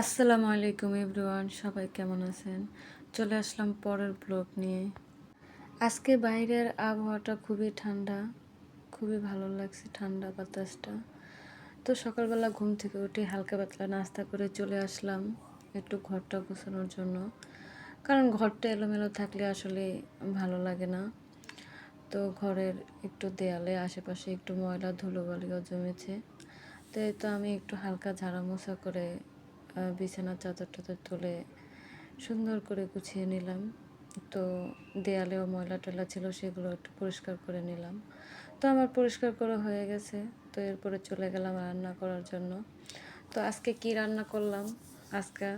আসসালামু আলাইকুম এভরিওয়ান, সবাই কেমন আছেন? চলে আসলাম পরের ব্লগ নিয়ে। আজকে বাইরের আবহাওয়াটা খুবই ঠান্ডা, খুবই ভালো লাগছে ঠান্ডা বাতাসটা। তো সকালবেলা ঘুম থেকে উঠে হালকা পাতলা নাস্তা করে চলে আসলাম একটু ঘরটা গোছানোর জন্য, কারণ ঘরটা এলোমেলো থাকলে আসলে ভালো লাগে না। তো ঘরের একটু দেয়ালে আশেপাশে একটু ময়লা ধুলোবালিও জমেছে। তো এই তো আমি একটু হালকা ঝাড়া মোছা করে বিছানার চাদর টাদর তুলে সুন্দর করে গুছিয়ে নিলাম। তো দেয়ালেও ময়লা টয়লা ছিল, সেগুলো একটু পরিষ্কার করে নিলাম। তো আমার পরিষ্কার করা হয়ে গেছে। তো এরপরে চলে গেলাম রান্না করার জন্য। তো আজকে কি রান্না করলাম আজকে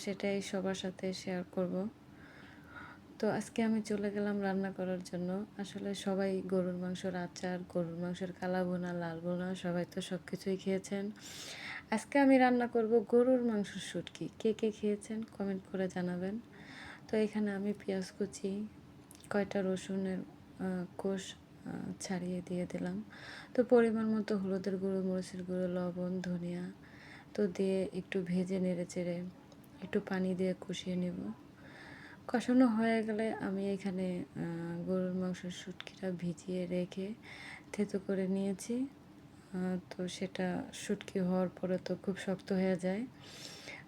সেটাই সবার সাথে শেয়ার করব। তো আজকে আমি চলে গেলাম রান্না করার জন্য। আসলে সবাই গরুর মাংসের আচার, গরুর মাংসের কালা ভুনা, লাল ভুনা, সবাই তো সব কিছুই খেয়েছেন। আজকে আমি রান্না করব গরুর মাংসের শুটকি। কে কে খেয়েছেন কমেন্ট করে জানাবেন। তো এখানে আমি পেঁয়াজ কুচি, কয়টা রসুনের কোষ ছাড়িয়ে দিয়ে দিলাম। তো পরিমাণ মতো হলুদের গুঁড়ো, মরিচের গুঁড়ো, লবণ, ধনিয়া তো দিয়ে একটু ভেজে নেড়ে চেড়ে একটু পানি দিয়ে কষিয়ে নেব। কষানো হয়ে গেলে আমি এখানে গরুর মাংসের শুটকিটা ভিজিয়ে রেখে থেতো করে নিয়েছি। তো সেটা শুটকি হওয়ার পরে তো খুব শক্ত হয়ে যায়,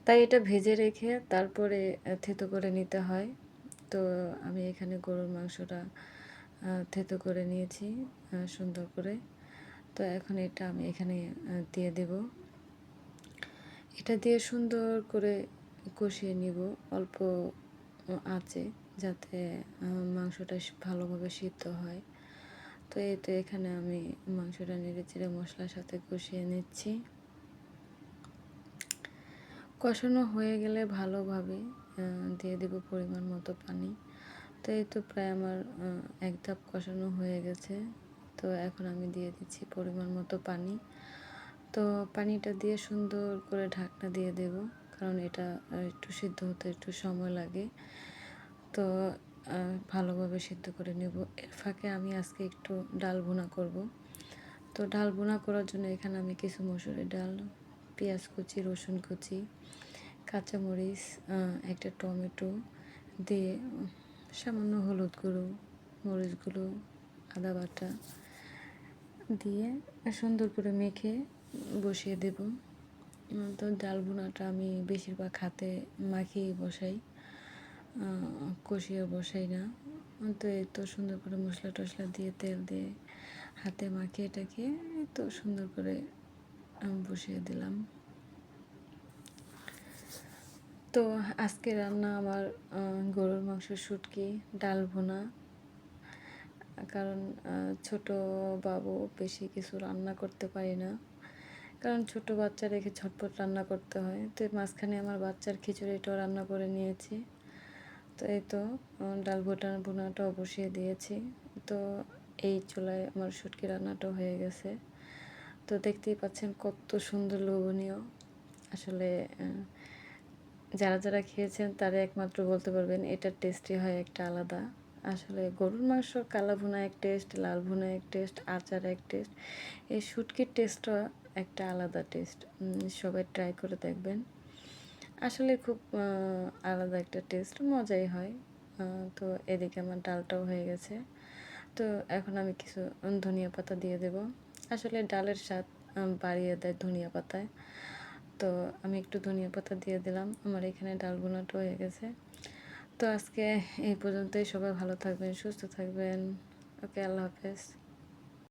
তাই এটা ভেজে রেখে তারপরে থেতো করে নিতে হয়। তো আমি এখানে গরুর মাংসটা থেতো করে নিয়েছি সুন্দর করে। তো এখন এটা আমি এখানে দিয়ে দেব। এটা দিয়ে সুন্দর করে কষিয়ে নিব অল্প আঁচে, যাতে মাংসটা ভালোভাবে সিদ্ধ হয়। তো এই তো এখানে আমি মাংসটা নেড়ে চেড়ে মশলার সাথে কষিয়ে নিচ্ছি। কষানো হয়ে গেলে ভালোভাবে দিয়ে দেব পরিমাণ মতো পানি। তো এই তো প্রায় আমার এক ধাপ কষানো হয়ে গেছে। তো এখন আমি দিয়ে দিচ্ছি পরিমাণ মতো পানি। তো পানিটা দিয়ে সুন্দর করে ঢাকনা দিয়ে দেব, কারণ এটা একটু সিদ্ধ হতে একটু সময় লাগে। তো ভালোভাবে সিদ্ধ করে নেব। এর ফাঁকে আমি আজকে একটু ডাল ভুনা করব। তো ডাল ভুনা করার জন্য এখানে আমি কিছু মসুরের ডাল, পেঁয়াজ কুচি, রসুন কুচি, কাঁচামরিচ, একটা টমেটো দিয়ে সামান্য হলুদ গুঁড়ো, মরিচ গুঁড়ো, আদা বাটা দিয়ে সুন্দর করে মেখে বসিয়ে দেব। তো ডাল ভুনাটা আমি বেশিরভাগ হাতে মাখিয়ে বসাই, কষিয়ে বসাই না। তো এই তো সুন্দর করে মশলা টশলা দিয়ে তেল দিয়ে হাতে মাখিয়ে এটাকে তো সুন্দর করে বসিয়ে দিলাম। তো আজকে রান্না আমার গরুর মাংসের শুটকি, ডাল ভুনা। কারণ ছোট বাবু বেশি কিছু রান্না করতে পারি না, কারণ ছোট বাচ্চা রেখে ঝটপট রান্না করতে হয়। তো মাঝখানে আমার বাচ্চার খিচুড়িটাও রান্না করে নিয়েছি। তো এই তো ডাল ভুনাটাও বসিয়ে দিয়েছি। তো এই চুলায় আমার শুটকি রান্নাটাও হয়ে গেছে। তো দেখতেই পাচ্ছেন কত সুন্দর লোভনীয়। আসলে যারা যারা খেয়েছেন তারা একমাত্র বলতে পারবেন এটার টেস্টই হয় একটা আলাদা। আসলে গরুর মাংস কালা ভুনা এক টেস্ট, লাল ভুনা এক টেস্ট, আচার এক টেস্ট, এই শুটকির টেস্টটা একটা আলাদা টেস্ট। সবাই ট্রাই করে দেখবেন। আসলে খুব আলাদা একটা টেস্ট, মজাই হয়। তো এদিকে আমার ডালটাও হয়ে গেছে। তো এখন আমি কিছু ধনিয়া পাতা দিয়ে দেব। আসলে ডালের স্বাদ বাড়িয়ে দেয় ধনিয়া পাতায়। তো আমি একটু ধনিয়া পাতা দিয়ে দিলাম। আমার এখানে ডাল ভুনাটা হয়ে গেছে। তো আজকে এই পর্যন্তই। সবাই ভালো থাকবেন, সুস্থ থাকবেন। ওকে, আল্লাহ হাফেজ।